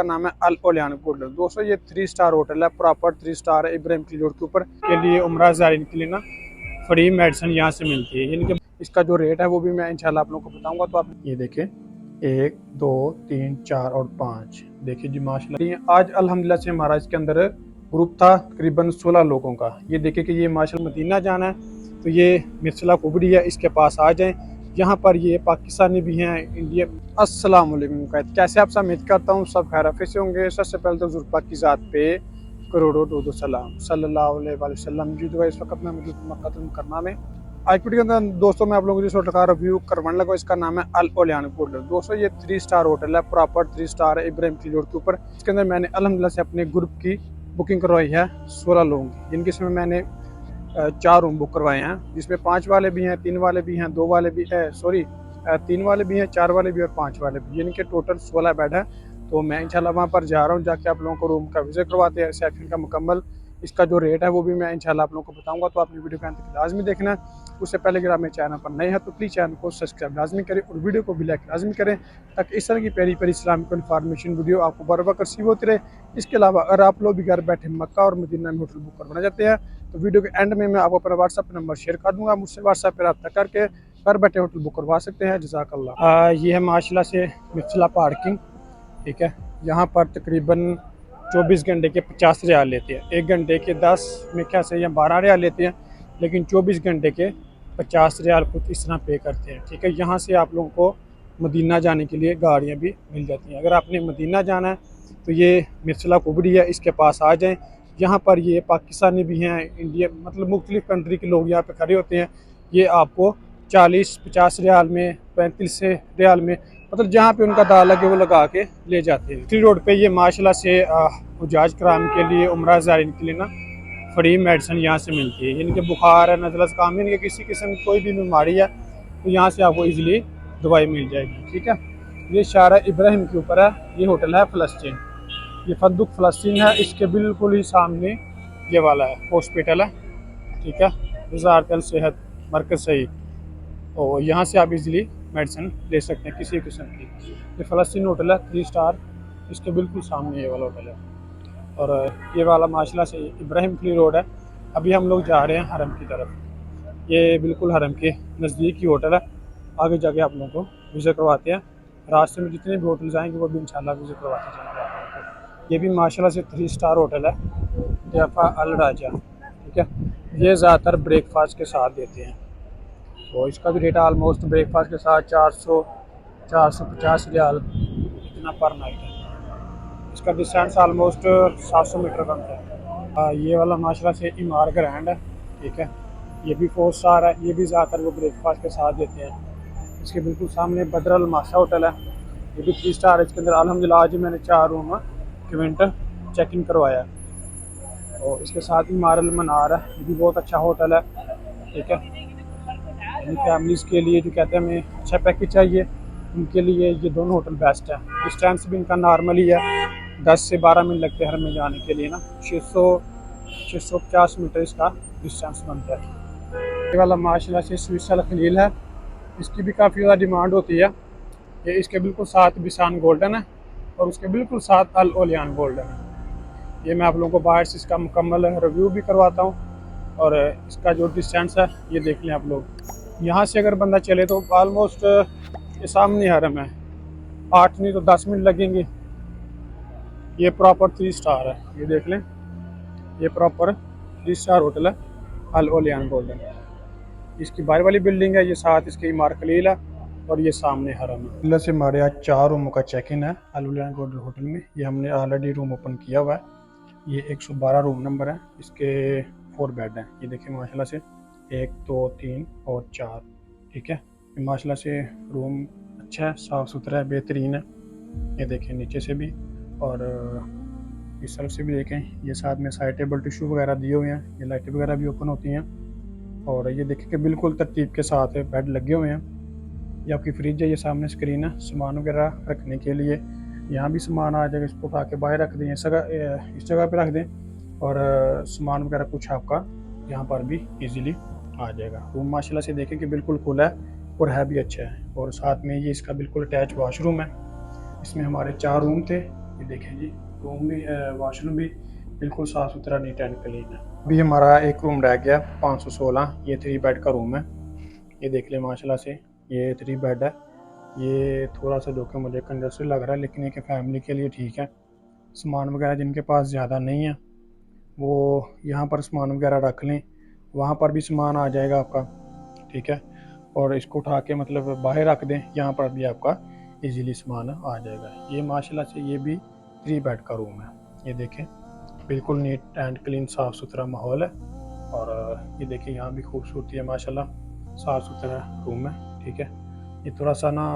का नाम है अल ओलियान होटल। दोस्तों ये 3 स्टार होटल है, प्रॉपर 3 स्टार है इब्राहिम की रोड के ऊपर। के लिए उम्रा ज़ायरीन के लिए ना फ्री मेडिसिन यहाँ से मिलती है। यानी कि इसका जो रेट है वो भी मैं इंशाल्लाह आप लोगों को बताऊंगा। तो आप ये देखिए 1 2 3 4 और 5 देखिए जी माशाल्लाह। आज अल्हम्दुलिल्लाह से हमारा इसके अंदर ग्रुप था तकरीबन 16 लोगों का। ये देखिए कि ये माशाल्लाह मदीना जाना है तो ये मिर्सला कुबरी है, इसके पास आ जाएं। यहाँ पर ये पाकिस्तानी भी हैं, इंडिया। अस्सलाम वालेकुम, कैसे आप सब? उम्मीद करता हूँ सब खैर से होंगे। सबसे पहले तो जुल्फा की ज़ात पे करोड़ों दो सलाम सल्लल्लाहु अलैहि वसल्लम। जी दुआ इस वक्त मैं मौजूद मक्का मुकर्रमा में। आज वीडियो के अंदर दोस्तों मैं आप लोगों को जिस होटल का रिव्यू करवाने लगा इसका नाम है अल ओलियान होटल। दोस्तों ये 3 स्टार होटल है, प्रॉपर 3 स्टार है इब्राहिम की रोड के ऊपर। इसके अंदर मैंने अल्हम्दुलिल्लाह से अपने ग्रुप की बुकिंग करवाई है 16 लोगों की, जिनके इसमें मैंने 4 रूम बुक करवाए हैं, जिसमें 5 वाले भी हैं, 3 वाले भी हैं, 2 वाले भी है, सॉरी 3 वाले भी हैं, 4 वाले भी और 5 वाले भी, यानी कि टोटल 16 बेड है। तो मैं इंशाल्लाह वहाँ पर जा रहा हूँ, जाके आप लोगों को रूम का विजिट करवाते हैं, रिसेप्शन का मुकम्मल। इसका जो रेट है वो भी मैं इंशाल्लाह आप लोगों को बताऊंगा। तो आपने वीडियो के अंत तक लाजमी देखना है। उससे पहले अगर आप मेरे चैनल पर नए हैं तो प्लीज़ चैनल को सब्सक्राइब लाजमी करें और वीडियो को भी लाइक लाजमी करें, ताकि इस तरह की प्यारी प्यारी इस्लामिक इन्फॉर्मेशन वीडियो आपको बर वक्त रिसीव होती रहे। इसके अलावा अगर आप लोग भी घर बैठे मक्का और मदीना में होटल बुक करवाना चाहते हैं तो वीडियो के एंड में मैं आपको अपना व्हाट्सअप नंबर शेयर कर दूंगा। मुझसे व्हाट्सएप पर रब्ता करके घर बैठे होटल बुक करवा सकते हैं। जज़ाकल्लाह। ये है माशाल्लाह से मिर्सला पार्किंग, ठीक है। यहाँ पर तकरीबन 24 घंटे के 50 रियाल लेते हैं, 1 घंटे के 10 में क्या से या 12 रियाल लेते हैं, लेकिन 24 घंटे के 50 रियाल कुछ इस तरह पे करते हैं, ठीक है। यहाँ से आप लोगों को मदीना जाने के लिए गाड़ियाँ भी मिल जाती हैं। अगर आपने मदीना जाना है तो ये मिर्सला कुबरी है, इसके पास आ जाएँ। यहाँ पर ये पाकिस्तानी भी हैं, इंडिया मतलब मुख्तलिफ़ कंट्री के लोग यहाँ पे खड़े होते हैं। ये आपको 40-50 रियाल में, 35 रियाल में, मतलब जहाँ पे उनका दाल लगे वो लगा के ले जाते हैं। इसी रोड पे ये माशाल्लाह से हुजाज कराम के लिए, उम्रा ज़ायरीन के लिए ना फ्री मेडिसिन यहाँ से मिलती है। यानी कि बुखार है, नज़ला ज़ुकाम, यानी कि किसी किस्म की कोई भी बीमारी है तो यहाँ से आपको ईज़िली दवाई मिल जाएगी, ठीक है। ये शारा इब्राहिम के ऊपर है, ये होटल है फ़लस्तीन, ये फद्दुक फ़लस्तीन है। इसके बिल्कुल ही सामने ये वाला है हॉस्पिटल है, ठीक है, वज़ारत अल सेहत मरकज़ सही। और यहाँ से आप इजीली मेडिसिन ले सकते हैं किसी किस्म की। ये फ़लस्तीन होटल है 3 स्टार, इसके बिल्कुल सामने ये वाला होटल है। और ये वाला माशाल्लाह से इब्राहिम की रोड है। अभी हम लोग जा रहे हैं हरम की तरफ। ये बिल्कुल हरम के नज़दीक ही होटल है। आगे जाके आप लोगों को विज़िट करवाते हैं। रास्ते में जितने भी होटल्स आएंगे वो भी इंशाल्लाह विज़िट करवाते जाएंगे आप लोगों को। ये भी माशाल्लाह से 3 स्टार होटल है, जफ़ा अल राजा, ठीक है। ये ज़्यादातर ब्रेकफास्ट के साथ देते हैं, तो इसका भी रेट आलमोस्ट ब्रेकफास्ट के साथ 450 रियाल इतना पर नाइट है। इसका डिस्टेंस आलमोस्ट 700 मीटर बनता है। ये वाला माशाल्लाह से इमार ग्रैंड है, ठीक है। ये भी 4 स्टार है, ये भी ज़्यादातर वो ब्रेकफास्ट के साथ देते हैं। इसके बिल्कुल सामने बदर अल मासा होटल है, ये भी 3 स्टार है। इसके अंदर अल्हम्दुलिल्लाह आज मैंने 4 रूम कमेंट चेक इन करवाया है। और इसके साथ ही मारल मनार है, ये भी बहुत अच्छा होटल है, ठीक है। फैमिलीज़ के लिए जो कहते हैं हमें अच्छा पैकेज चाहिए, उनके लिए ये दोनों होटल बेस्ट है। डिस्टेंस भी इनका नॉर्मली है, 10 से 12 मिनट लगते हैं हर में जाने के लिए ना। 650 मीटर इसका डिस्टेंस बनता है। ये वाला माशाल्लाह से स्विस अल खलील है, इसकी भी काफ़ी ज़्यादा डिमांड होती है। ये इसके बिल्कुल साथ बिसान गोल्डन है और उसके बिल्कुल साथ अल ओलियान गोल्डन है। ये मैं आप लोगों को बाहर से इसका मुकम्मल रिव्यू भी करवाता हूँ। और इसका जो डिस्टेंस है ये देख लें आप लोग। यहाँ से अगर बंदा चले तो आलमोस्ट ये सामने हरम है, 8 नहीं तो 10 मिनट लगेंगे। ये प्रॉपर 3 स्टार है, ये देख लें, ये प्रॉपर 3 स्टार होटल है अल ओलियान गोल्डन। इसकी बाहर वाली बिल्डिंग है, ये साथ इसके इमार खलील है और ये सामने हरम है। अल्लाह से हमारे यहाँ 4 रूमों का चेक इन है अल ओलियान गोल्डन होटल में। ये हमने ऑलरेडी रूम ओपन किया हुआ है। ये 112 रूम नंबर है, इसके 4 बेड हैं। ये देखिए माशाल्लाह से 1 2 3 और 4, ठीक है। माशाल्लाह से रूम अच्छा है, साफ़ सुथरा है, बेहतरीन है। ये देखें नीचे से भी और इस तरफ से भी देखें। ये साथ में साइड टेबल टिशू वगैरह दिए हुए हैं, ये लाइटें वगैरह भी ओपन होती हैं। और ये देखें कि बिल्कुल तरतीब के साथ बेड लगे हुए हैं। ये आपकी फ्रिज है, ये सामने स्क्रीन है सामान वगैरह रखने के लिए। यहाँ भी सामान आ जाएगा, इसको उठा के बाहर रख दें, इस जगह पे रख दें और सामान वगैरह कुछ आपका यहाँ पर भी इजीली आ जाएगा। रूम माशाल्लाह से देखें कि बिल्कुल खुला है और है भी अच्छा है। और साथ में ये इसका बिल्कुल अटैच वाशरूम है। इसमें हमारे 4 रूम थे, ये देखें जी, रूम भी वाशरूम भी बिल्कुल साफ़ सुथरा, नीट एंड क्लीन है। अभी हमारा एक रूम रह गया 516, ये 3 बेड का रूम है। ये देख लें माशाल्लाह से, ये 3 बेड है। ये थोड़ा सा जो कि मुझे कंजस्टेड लग रहा है, लेकिन ये कि फैमिली के लिए ठीक है। सामान वगैरह जिनके पास ज़्यादा नहीं है वो यहाँ पर सामान वगैरह रख लें, वहाँ पर भी सामान आ जाएगा आपका, ठीक है। और इसको उठा के मतलब बाहर रख दें, यहाँ पर भी आपका इजीली सामान आ जाएगा। ये माशाल्लाह से ये भी 3 बेड का रूम है। ये देखें बिल्कुल नीट एंड क्लीन, साफ़ सुथरा माहौल है। और ये देखिए यहाँ भी खूबसूरती है माशाल्लाह, साफ़ सुथरा रूम है, ठीक है। ये थोड़ा सा ना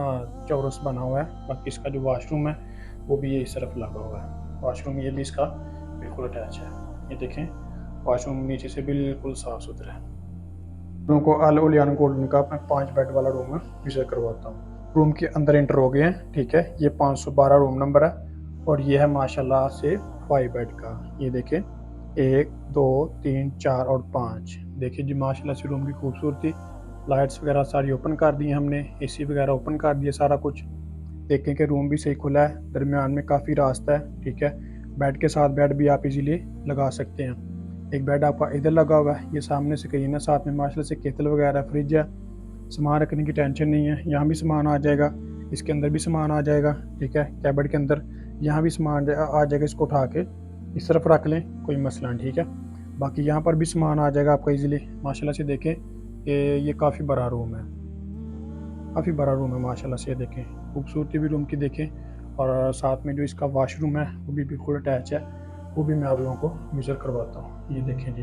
चौरस बना हुआ है। बाकी इसका जो वाशरूम है वो भी यही तरफ लगा हुआ है। वाशरूम ये भी इसका बिल्कुल अटैच है। ये देखें वाशरूम नीचे से बिल्कुल साफ़ सुथरा है। रूम को अल ओलियान गोल्डन का मैं 5 बेड वाला रूम है, विजिट करवाता हूँ। रूम के अंदर इंटर हो गए हैं, ठीक है। ये 512 रूम नंबर है और ये है माशाल्लाह से 5 बेड का। ये देखें 1 2 3 4 और 5। देखिए जी माशाल्लाह से रूम की खूबसूरती। लाइट्स वगैरह सारी ओपन कर दी हैं हमने, एसी वगैरह ओपन कर दिया सारा कुछ। देखें कि रूम भी सही खुला है, दरमियान में काफ़ी रास्ता है, ठीक है। बेड के साथ बेड भी आप इजीली लगा सकते हैं। एक बेड आपका इधर लगा हुआ है, ये सामने से कहीं ना, साथ में माशाल्लाह से केतल वगैरह, फ्रिज है, सामान रखने की टेंशन नहीं है। यहाँ भी सामान आ जाएगा, इसके अंदर भी सामान आ जाएगा, ठीक है। कैबिनेट के अंदर यहाँ भी सामान आ जाएगा, इसको उठा के इस तरफ रख लें, कोई मसला नहीं, ठीक है। बाकी यहाँ पर भी सामान आ जाएगा आपका इजीली। माशाल्लाह से देखें कि ये काफ़ी बड़ा रूम है, काफ़ी बड़ा रूम है माशाल्लाह से। देखें खूबसूरती भी रूम की देखें। और साथ में जो इसका वाशरूम है वो भी बिल्कुल अटैच है, वो भी मैं आप लोगों को विजिट करवाता हूँ। ये देखें जी,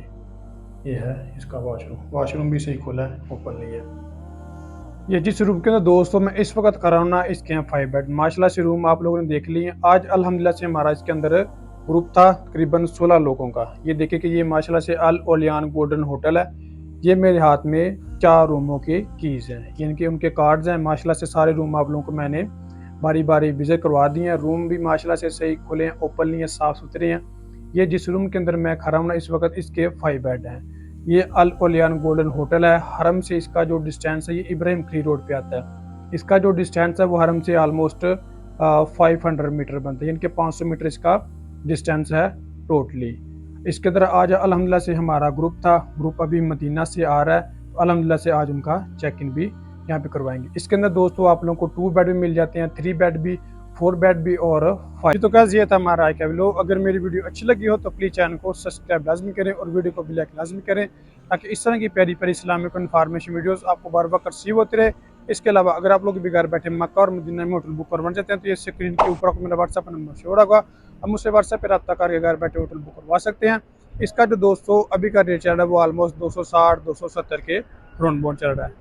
ये है इसका वाशरूम। वाशरूम भी सही खुला है, ओपन नहीं है। ये जिस रूम के अंदर दोस्तों मैं इस वक्त कर रहा हूँ ना, इसके हैं 5 बेड। माशाल्लाह से रूम आप लोगों ने देख लिए। आज अल्हम्दुलिल्लाह से हमारा इसके अंदर ग्रुप था तकरीबन 16 लोगों का। ये देखिए कि ये माशाल्लाह से अल ओलियान गोल्डन होटल है। ये मेरे हाथ में 4 रूमों के कीज़ हैं, यानी कि उनके कार्ड्स हैं। माशाल्लाह से सारे रूम आप लोगों को मैंने बारी बारी विजिट करवा दिए हैं। रूम भी माशाल्लाह से सही खुले हैं, ओपन नहीं है, साफ़ सुथरे हैं। ये जिस रूम के अंदर मैं खड़ा हूँ ना इस वक्त, इसके 5 बेड हैं। ये अल ओलियान गोल्डन होटल है। हरम से इसका जो डिस्टेंस है, ये इब्राहिम खली रोड पे आता है। इसका जो डिस्टेंस है वो हरम से आलमोस्ट 500 मीटर बनता है, यानी कि 500 मीटर इसका डिस्टेंस है टोटली। इसके अंदर आज अल्हम्दुलिल्लाह से हमारा ग्रुप था। ग्रुप अभी मदीना से आ रहा है, अल्हम्दुलिल्लाह से आज उनका चेक इन भी यहाँ पे करवाएंगे। इसके अंदर दोस्तों आप लोगों को 2 बेड भी मिल जाते हैं, 3 बेड भी, 4 बेड भी और 5। तो कैसे ये था हमारा आज का वीडियो। अगर मेरी वीडियो अच्छी लगी हो तो प्लीज़ चैनल को सब्सक्राइब लाजमी करें और वीडियो को भी लाइक लाजमी करें, ताकि इस तरह की प्यारी प्यारी इस्लामिक इन्फॉर्मेशन वीडियोस आपको बार बार रिसीव होती रहे। इसके अलावा अगर आप लोग भी घर बैठे मक्का और मदीना में होटल बुक करवाना चाहते हैं तो ये स्क्रीन के ऊपर आपको मेरा व्हाट्सएप नंबर शो होगा, आप मुझसे व्हाट्सएप पर रब्ता करके घर बैठे होटल बुक करवा सकते हैं। इसका जो दोस्तों अभी का रेट चल रहा है वो ऑलमोस्ट 260 270 के राउंड बोर्ड चल रहा है।